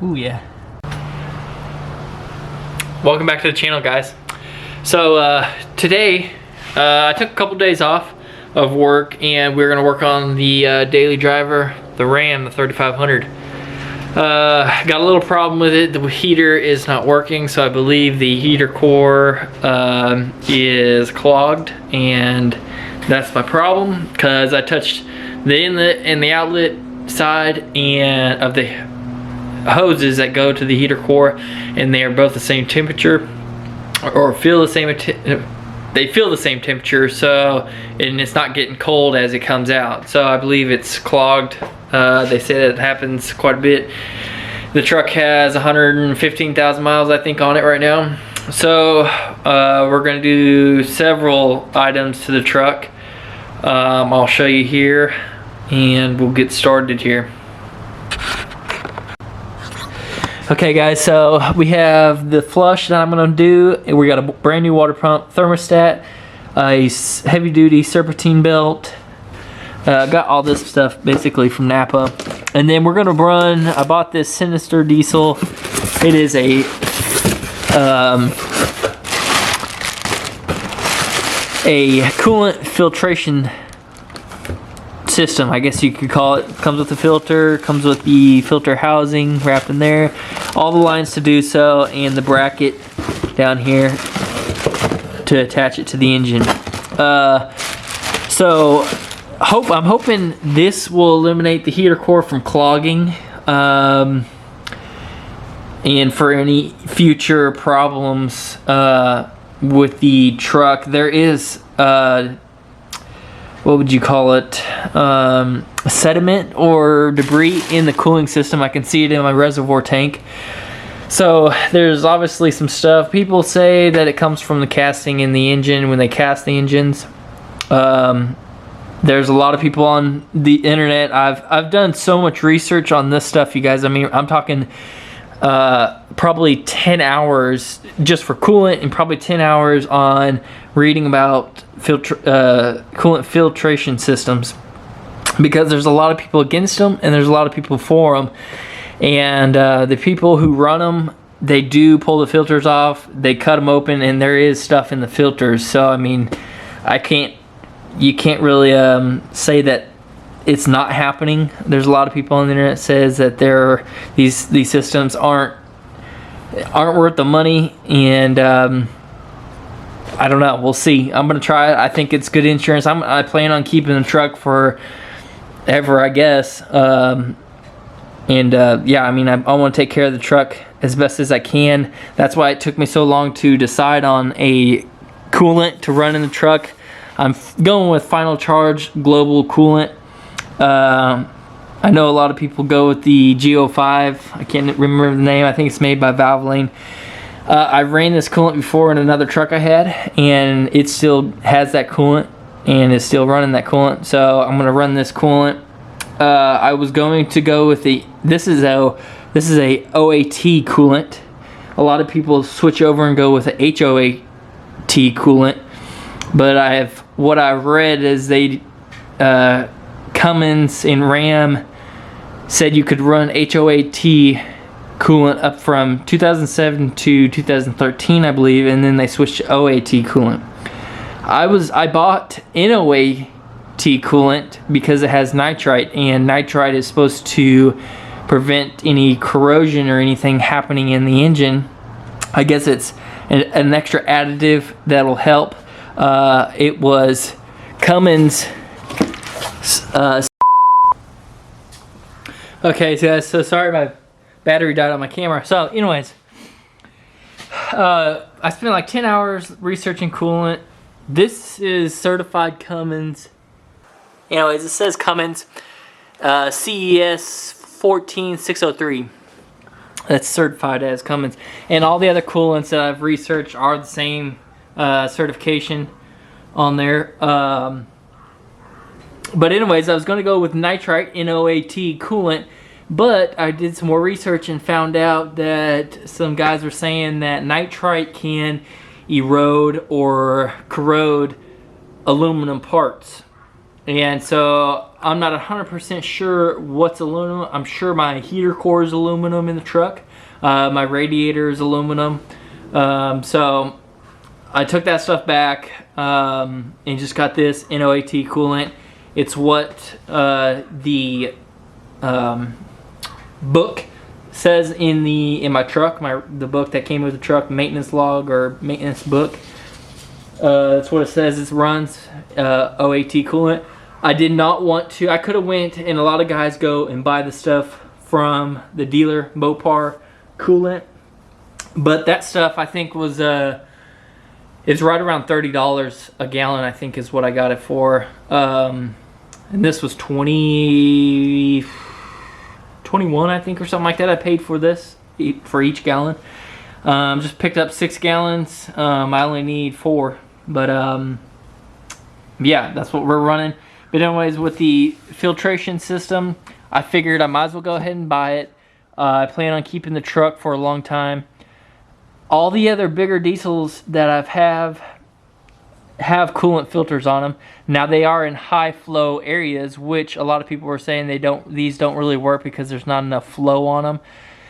Ooh, yeah. Welcome back to the channel, guys. So today I took a couple days off of work and we're gonna work on the daily driver, the Ram, the 3500. Got a little problem with it. The heater is not working, so I believe the heater core is clogged, and that's my problem because I touched the inlet and the outlet side and of the hoses that go to the heater core, and they are both the same temperature, or feel the same. They feel the same temperature, so and it's not getting cold as it comes out. So I believe it's clogged. They say that it happens quite a bit. The truck has 115,000 miles, I think, on it right now. So we're gonna do several items to the truck. I'll show you here, and we'll get started here. Okay guys, so we have the flush that I'm gonna do. We got a brand new water pump, thermostat, a heavy duty serpentine belt. Got all this stuff basically from Napa. And then we're gonna run, I bought this Sinister diesel. It is a coolant filtration system, I guess you could call it. Comes with the filter, comes with the filter housing wrapped in there, all the lines to do so, and the bracket down here to attach it to the engine. So I'm hoping this will eliminate the heater core from clogging, and for any future problems with the truck. There is what would you call it, sediment or debris in the cooling system. I can see it in my reservoir tank. So there's obviously some stuff. People say that it comes from the casting in the engine when they cast the engines. There's a lot of people on the internet. I've done so much research on this stuff, you guys. I mean, I'm talking probably 10 hours just for coolant, and probably 10 hours on reading about coolant filtration systems, because there's a lot of people against them and there's a lot of people for them. And the people who run them, they do pull the filters off, they cut them open, and there is stuff in the filters. So I mean, you can't really say that it's not happening. There's a lot of people on the internet says that these systems aren't worth the money, and I don't know. We'll see. I'm gonna try it. I think it's good insurance. I plan on keeping the truck forever, I guess. Yeah, I mean, I want to take care of the truck as best as I can. That's why it took me so long to decide on a coolant to run in the truck. I'm going with Final Charge Global Coolant. I know a lot of people go with the Go5. I can't remember the name. I think it's made by Valvoline. I ran this coolant before in another truck I had, and it still has that coolant and is still running that coolant. So I'm gonna run this coolant. I was going to go with this is a OAT coolant. A lot of people switch over and go with a HOAT coolant, but what I've read is Cummins and Ram said you could run HOAT coolant up from 2007 to 2013, I believe, and then they switched to OAT coolant. I bought NOAT coolant because it has nitrite, and nitrite is supposed to prevent any corrosion or anything happening in the engine. I guess it's an extra additive that'll help. It was Cummins. Okay, so guys, so sorry my battery died on my camera. So anyways, I spent like 10 hours researching coolant. This is certified Cummins. Anyways, it says Cummins CES 14603. That's certified as Cummins. And all the other coolants that I've researched are the same certification on there. But anyways, I was going to go with nitrite NOAT coolant, but I did some more research and found out that some guys were saying that nitrite can erode or corrode aluminum parts. And so I'm not 100% sure what's aluminum. I'm sure my heater core is aluminum in the truck. My radiator is aluminum. So I took that stuff back and just got this NOAT coolant. It's what the book says in my truck, the book that came with the truck, maintenance log or maintenance book. That's what it says. It runs OAT coolant. I did not want to. I could have went, and a lot of guys go and buy the stuff from the dealer, Mopar coolant, but that stuff I think was it's right around $30 a gallon. I think is what I got it for. And this was 21, I think, or something like that. I paid for this for each gallon. Just picked up 6 gallons. I only need 4, but yeah, that's what we're running. But anyways, with the filtration system, I figured I might as well go ahead and buy it. I plan on keeping the truck for a long time. All the other bigger diesels that I have coolant filters on them. Now they are in high flow areas, which a lot of people were saying these don't really work because there's not enough flow on them.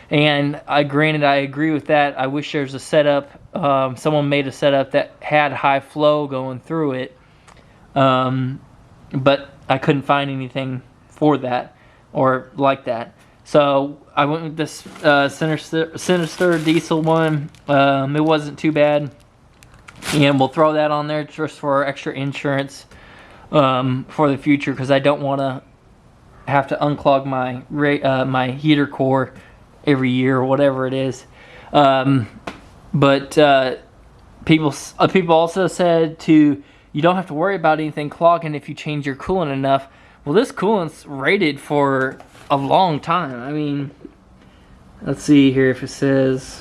And I agree with that. I wish there's a setup, someone made a setup that had high flow going through it. But I couldn't find anything for that or like that. So I went with this Sinister diesel one. It wasn't too bad. And we'll throw that on there just for extra insurance for the future, because I don't want to have to unclog my heater core every year or whatever it is. But people also said you don't have to worry about anything clogging if you change your coolant enough. Well, this coolant's rated for a long time. I mean, let's see here if it says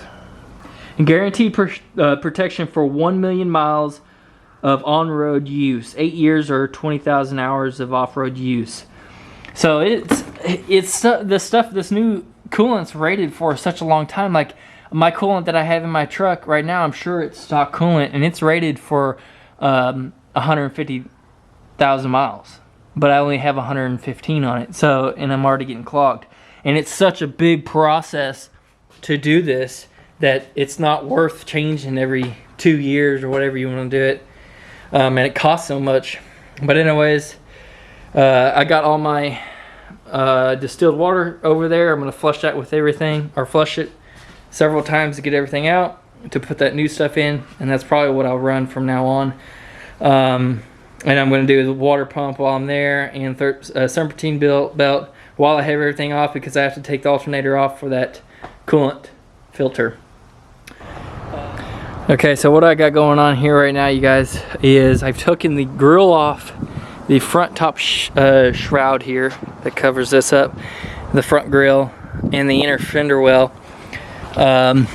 guaranteed protection for 1 million miles of on-road use, 8 years or 20,000 hours of off-road use. So it's the stuff this new coolant's rated for such a long time. Like my coolant that I have in my truck right now, I'm sure it's stock coolant, and it's rated for 150,000 miles, but I only have 115 on it. So, and I'm already getting clogged, and it's such a big process to do this that it's not worth changing every 2 years or whatever you want to do it. And it costs so much. But anyways, I got all my distilled water over there. I'm going to flush that with everything, or flush it several times to get everything out, to put that new stuff in, and that's probably what I'll run from now on. And I'm going to do the water pump while I'm there, and serpentine belt while I have everything off, because I have to take the alternator off for that coolant filter. Okay, so what I got going on here right now, you guys, is I've taken the grill off, the front top shroud here that covers this up, the front grill, and the inner fender well on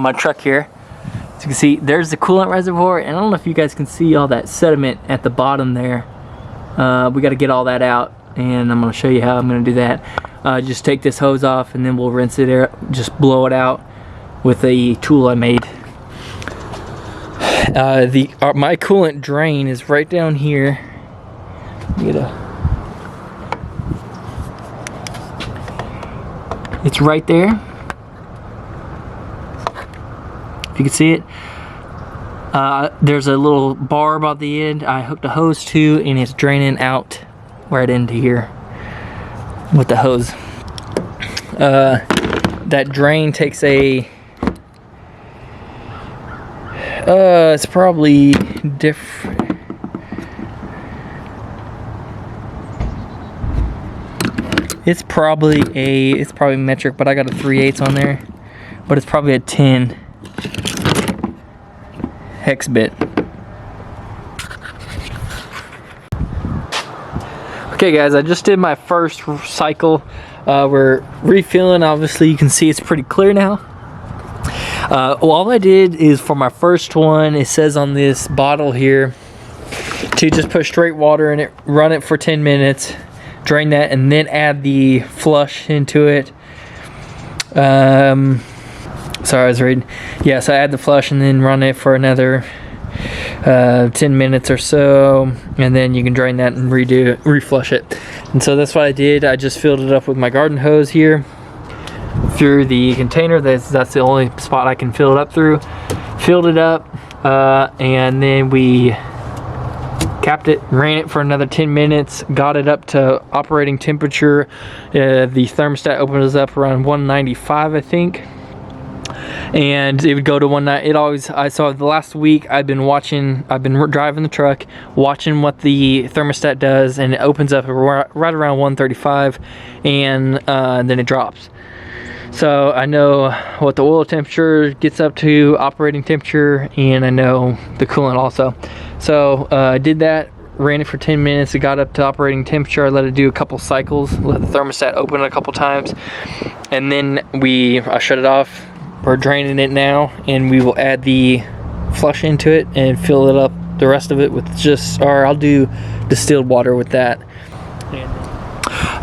my truck here. As you can see, there's the coolant reservoir, and I don't know if you guys can see all that sediment at the bottom there. We got to get all that out, and I'm going to show you how I'm going to do that. Just take this hose off, and then we'll rinse it, just blow it out with a tool I made. My coolant drain is right down here. It's right there. If you can see it, there's a little barb on the end I hooked a hose to, and it's draining out right into here with the hose. That drain takes it's probably different. It's probably metric, but I got a 3/8 on there, but it's probably a 10 hex bit. Okay guys, I just did my first cycle. We're refilling. Obviously you can see it's pretty clear now. All I did is, for my first one, it says on this bottle here to just put straight water in it, run it for 10 minutes, drain that, and then add the flush into it. Sorry, I was reading. Yeah, so I add the flush and then run it for another 10 minutes or so, and then you can drain that and reflush it. And so that's what I did. I just filled it up with my garden hose here through the container. That's the only spot I can fill it up through. Filled it up, and then we capped it, ran it for another 10 minutes, got it up to operating temperature. The thermostat opens up around 195, I think, and it would go to 190. It always, I saw the last week I've been driving the truck, watching what the thermostat does, and it opens up right around 135, and then it drops. So I know what the oil temperature gets up to, operating temperature, and I know the coolant also. So I did that, ran it for 10 minutes, it got up to operating temperature. I let it do a couple cycles, let the thermostat open a couple times, and then I shut it off. We're draining it now, and we will add the flush into it and fill it up, the rest of it with I'll do distilled water with that.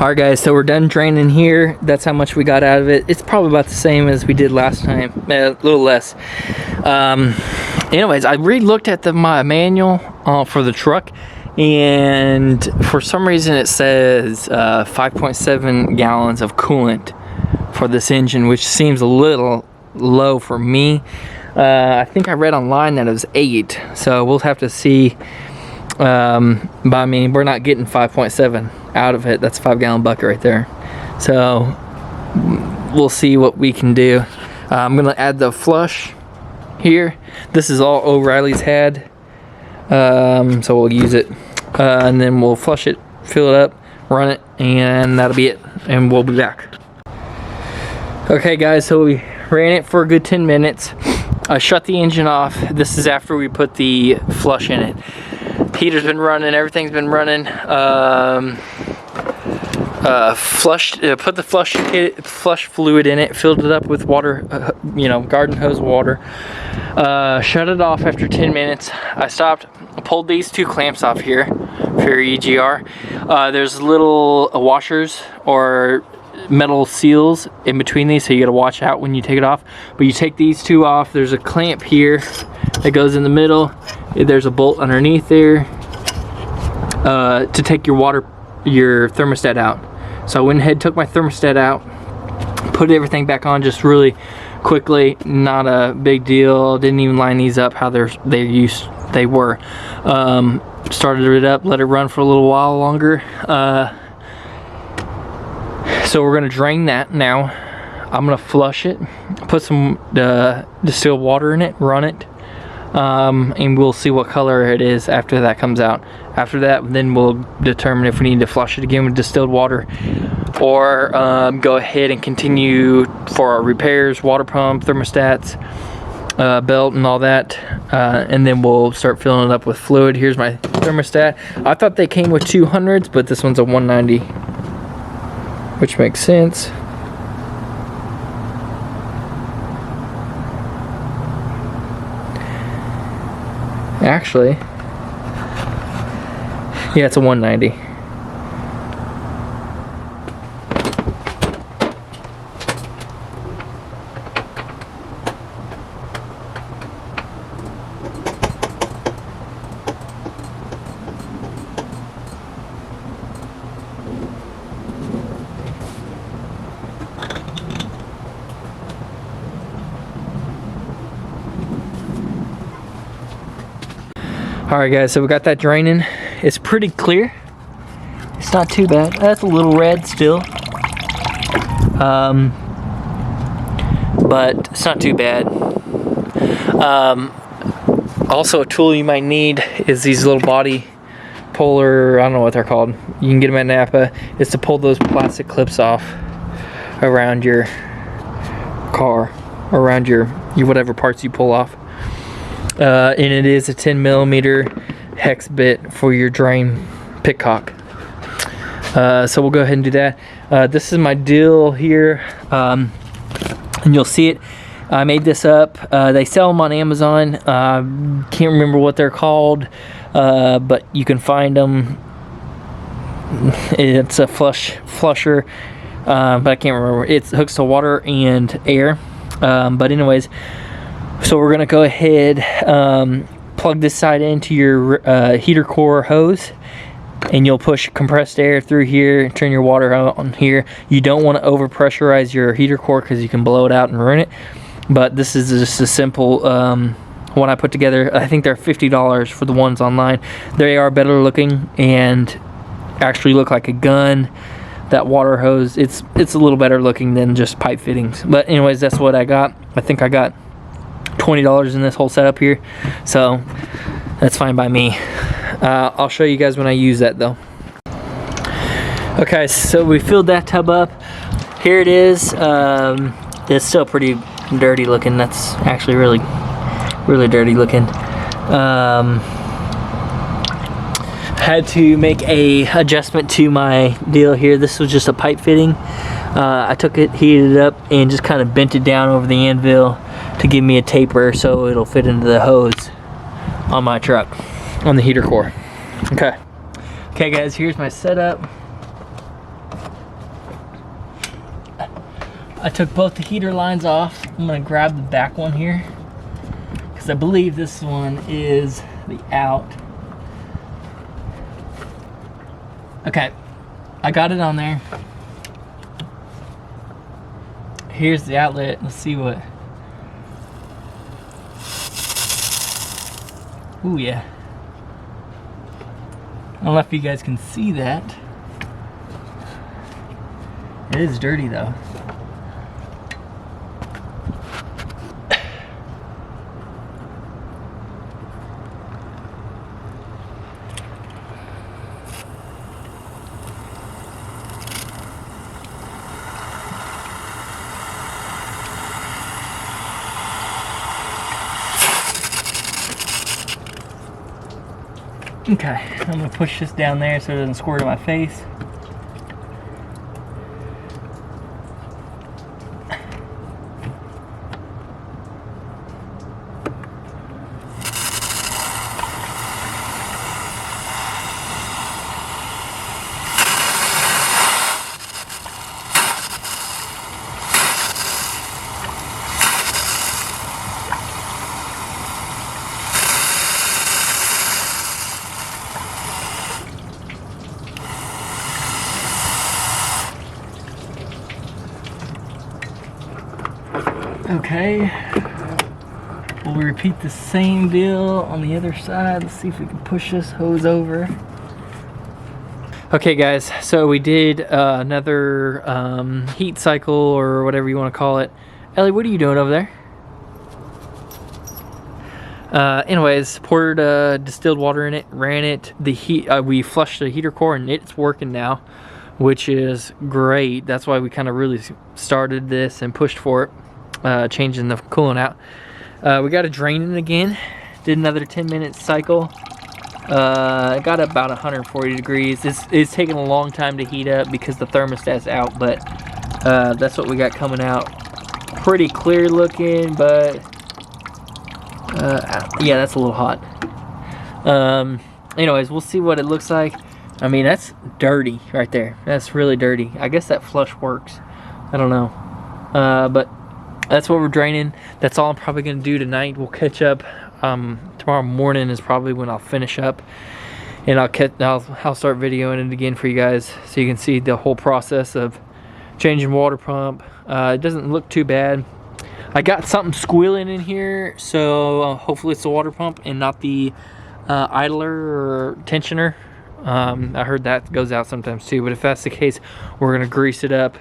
Alright guys, so we're done draining here. That's how much we got out of it. It's probably about the same as we did last time, a little less. Anyways, I re-looked at my manual for the truck, and for some reason it says 5.7 gallons of coolant for this engine, which seems a little low for me. I think I read online that it was 8, so we'll have to see. But I mean, we're not getting 5.7 out of it. That's a 5-gallon bucket right there. So we'll see what we can do. I'm gonna add the flush here. This is all O'Reilly's had, so we'll use it, and then we'll flush it, fill it up, run it, and that'll be it, and we'll be back. Okay guys, so we ran it for a good 10 minutes. I shut the engine off. This is after we put the flush in it. Heater's been running, everything's been running. Put the flush fluid in it, filled it up with water, garden hose water. Shut it off after 10 minutes. I stopped, pulled these 2 clamps off here for your EGR. There's little washers or metal seals in between these, so you gotta watch out when you take it off. But you take these 2 off. There's a clamp here that goes in the middle. There's a bolt underneath there to take your thermostat out. So I went ahead, took my thermostat out, put everything back on just really quickly. Not a big deal. Didn't even line these up how they were. Started it up, let it run for a little while longer. So we're gonna drain that now. I'm gonna flush it, put some distilled water in it, run it, and we'll see what color it is after that comes out. After that, then we'll determine if we need to flush it again with distilled water, or go ahead and continue for our repairs, water pump, thermostats, belt, and all that, and then we'll start filling it up with fluid. Here's my thermostat. I thought they came with 200s, but this one's a 190, which makes sense. Actually, yeah, it's a 190. Alright guys, so we got that draining. It's pretty clear. It's not too bad. That's a little red still. But it's not too bad. Also, a tool you might need is these little body puller, I don't know what they're called. You can get them at Napa. It's to pull those plastic clips off around your car, around your whatever parts you pull off. And it is a 10mm hex bit for your drain pitcock. So we'll go ahead and do that. This is my deal here, and you'll see it. I made this up. They sell them on Amazon. Can't remember what they're called, but you can find them. It's a flusher, but I can't remember. It hooks to water and air. But anyways, so we're gonna go ahead, plug this side into your heater core hose, and you'll push compressed air through here and turn your water on here. You don't want to over pressurize your heater core because you can blow it out and ruin it. But this is just a simple one I put together. I think they're $50 for the ones online. They are better looking and actually look like a gun. That water hose, it's a little better looking than just pipe fittings. But anyways, that's what I got. I think I got $20 in this whole setup here, so that's fine by me. I'll show you guys when I use that though. Okay, so we filled that tub up. Here it is. It's still pretty dirty looking. That's actually really dirty looking. Had to make a adjustment to my deal here. This was just a pipe fitting. I took it, heated it up, and just kind of bent it down over the anvil to give me a taper so it'll fit into the hose on my truck, on the heater core. Okay guys, here's my setup. I took both the heater lines off. I'm gonna grab the back one here because I believe this one is the out. Okay, I got it on there. Here's the outlet. Let's see what. Ooh, yeah. I don't know if you guys can see that. It is dirty though. Okay, I'm gonna push this down there so it doesn't squirt in my face. Okay, we'll repeat the same deal on the other side. Let's see if we can push this hose over. Okay guys, so we did another heat cycle or whatever you want to call it. Ellie, what are you doing over there? Anyways, poured distilled water in it, ran it. The heat, we flushed the heater core and it's working now, which is great. That's why we kind of really started this and pushed for it. Changing the coolant out. We got to drain it again. Did another 10-minute cycle. Got about 140 degrees. It's taking a long time to heat up because the thermostat's out, but that's what we got coming out. Pretty clear looking, but yeah, that's a little hot. Anyways, we'll see what it looks like. I mean, that's dirty right there. That's really dirty. I guess that flush works. I don't know. But that's what we're draining. That's all I'm probably gonna do tonight. We'll catch up. Tomorrow morning is probably when I'll finish up, and I'll start videoing it again for you guys so you can see the whole process of changing water pump. It doesn't look too bad. I got something squealing in here, so hopefully it's the water pump and not the idler or tensioner. I heard that goes out sometimes too, but if that's the case, we're gonna grease it up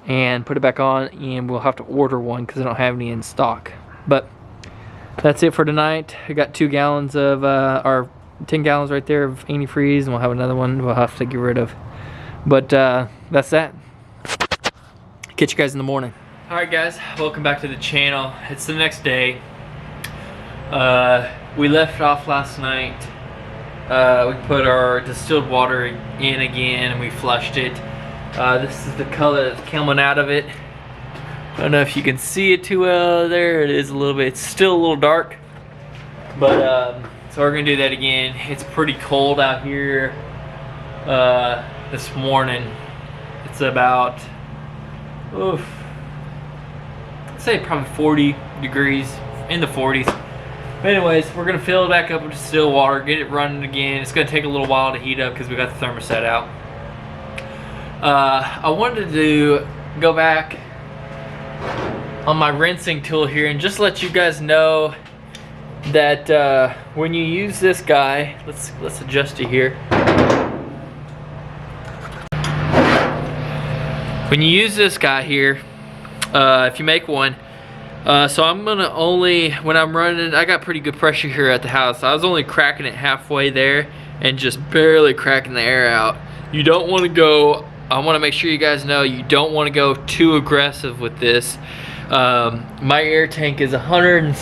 and put it back on, and we'll have to order one because I don't have any in stock. But that's it for tonight. I got 2 gallons of our 10 gallons right there of antifreeze, and we'll have another one we'll have to get rid of. But that's that. Catch you guys in the morning. Alright guys, welcome back to the channel. It's the next day. We left off last night. We put our distilled water in again and we flushed it. This is the color that's coming out of it. I don't know if you can see it too well. There it is a little bit. It's still a little dark, but so we're gonna do that again. It's pretty cold out here this morning. It's about I'd say probably 40 degrees, in the 40s. But anyways, we're gonna fill it back up with distilled water, get it running again. It's gonna take a little while to heat up because we got the thermostat out. I wanted to go back on my rinsing tool here and just let you guys know that when you use this guy, let's adjust it here. When you use this guy here, if you make one, so I'm gonna only, when I'm running, I got pretty good pressure here at the house. I was only cracking it halfway there and just barely cracking the air out. You don't want to go, I want to make sure you guys know, you don't want to go too aggressive with this. My air tank is 100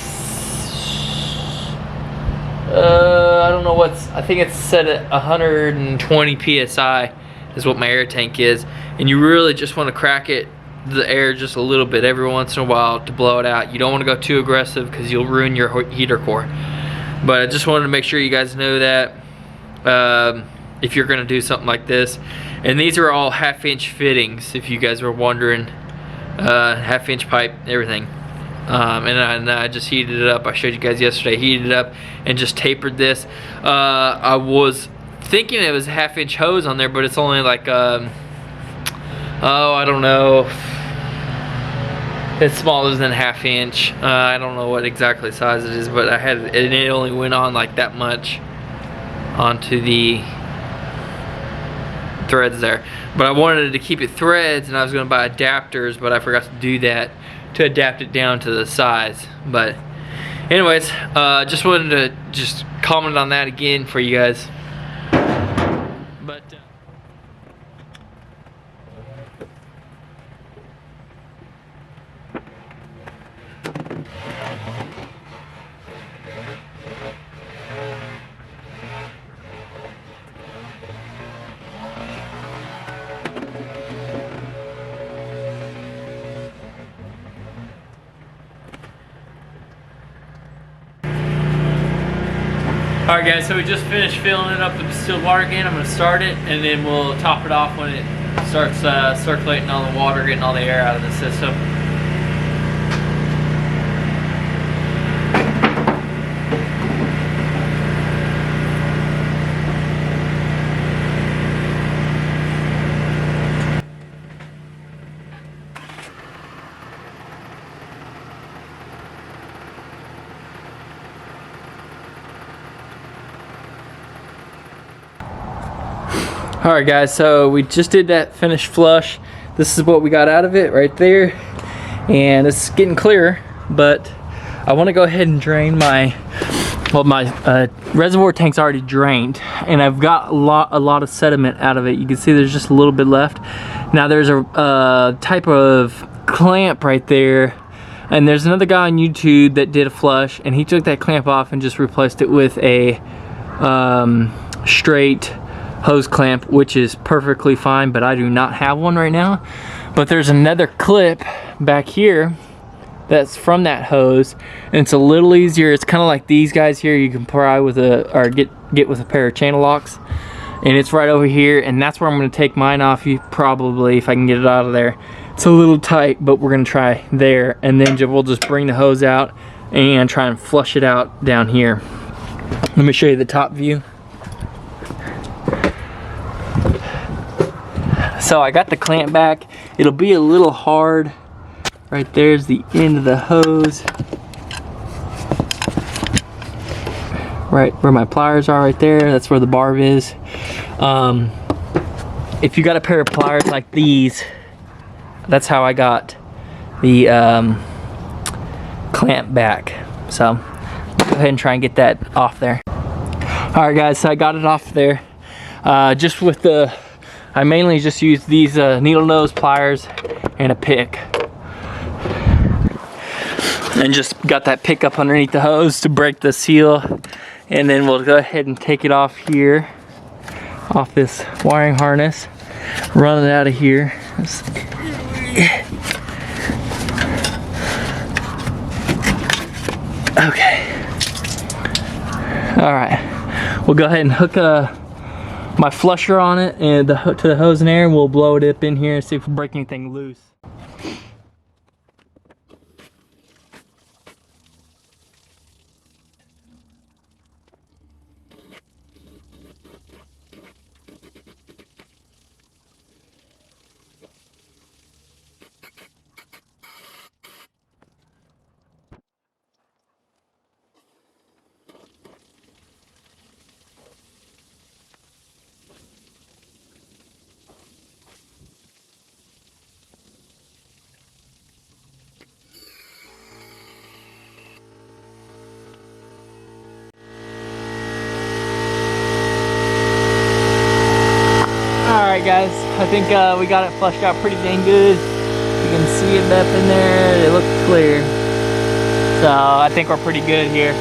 I don't know I think it's set at 120 psi is what my air tank is, and you really just want to crack it, the air, just a little bit every once in a while to blow it out. You don't want to go too aggressive because you'll ruin your heater core. But I just wanted to make sure you guys know that if you're going to do something like this. And these are all 1/2-inch fittings, if you guys were wondering. 1/2-inch pipe, everything. And I just heated it up. I showed you guys yesterday. Heated it up and just tapered this. I was thinking it was a 1/2-inch hose on there, but it's only like oh, I don't know, it's smaller than 1/2 inch. I don't know what exactly size it is, but I had it, and it only went on like that much onto the threads there. But I wanted to keep it threads, and I was going to buy adapters, but I forgot to do that to adapt it down to the size. But anyways, just wanted to just comment on that again for you guys. But alright guys, so we just finished filling it up with distilled water again. I'm going to start it, and then we'll top it off when it starts circulating all the water, getting all the air out of the system. Alright guys, so we just did that finished flush. This is what we got out of it right there, and it's getting clearer, but I want to go ahead and drain my, well, my reservoir tank's already drained, and I've got a lot of sediment out of it. You can see there's just a little bit left. Now there's a type of clamp right there, and there's another guy on YouTube that did a flush, and he took that clamp off and just replaced it with a straight hose clamp, which is perfectly fine, but I do not have one right now. But there's another clip back here that's from that hose, and it's a little easier. It's kind of like these guys here. You can pry with or get with a pair of channel locks, and it's right over here, and that's where I'm going to take mine off. You probably, if I can get it out of there. It's a little tight, but we're going to try there, and then we'll just bring the hose out and try and flush it out down here. Let me show you the top view. So I got the clamp back. It'll be a little hard. Right there's the end of the hose. Right where my pliers are right there. That's where the barb is. If you got a pair of pliers like these, that's how I got the clamp back. So go ahead and try and get that off there. Alright guys, so I got it off there. Just with the, I mainly just use these needle nose pliers and a pick. And just got that pick up underneath the hose to break the seal. And then we'll go ahead and take it off here, off this wiring harness. Run it out of here. Okay. Alright. We'll go ahead and hook my flusher on it and to the hose and air, and we'll blow it up in here and see if we break anything loose. Alright guys, I think we got it flushed out pretty dang good. You can see it up in there, it looks clear. So I think we're pretty good here.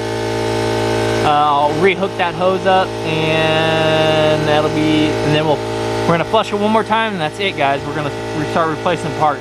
I'll rehook that hose up and that'll be, and then we're gonna flush it one more time and that's it guys. We're gonna start replacing parts.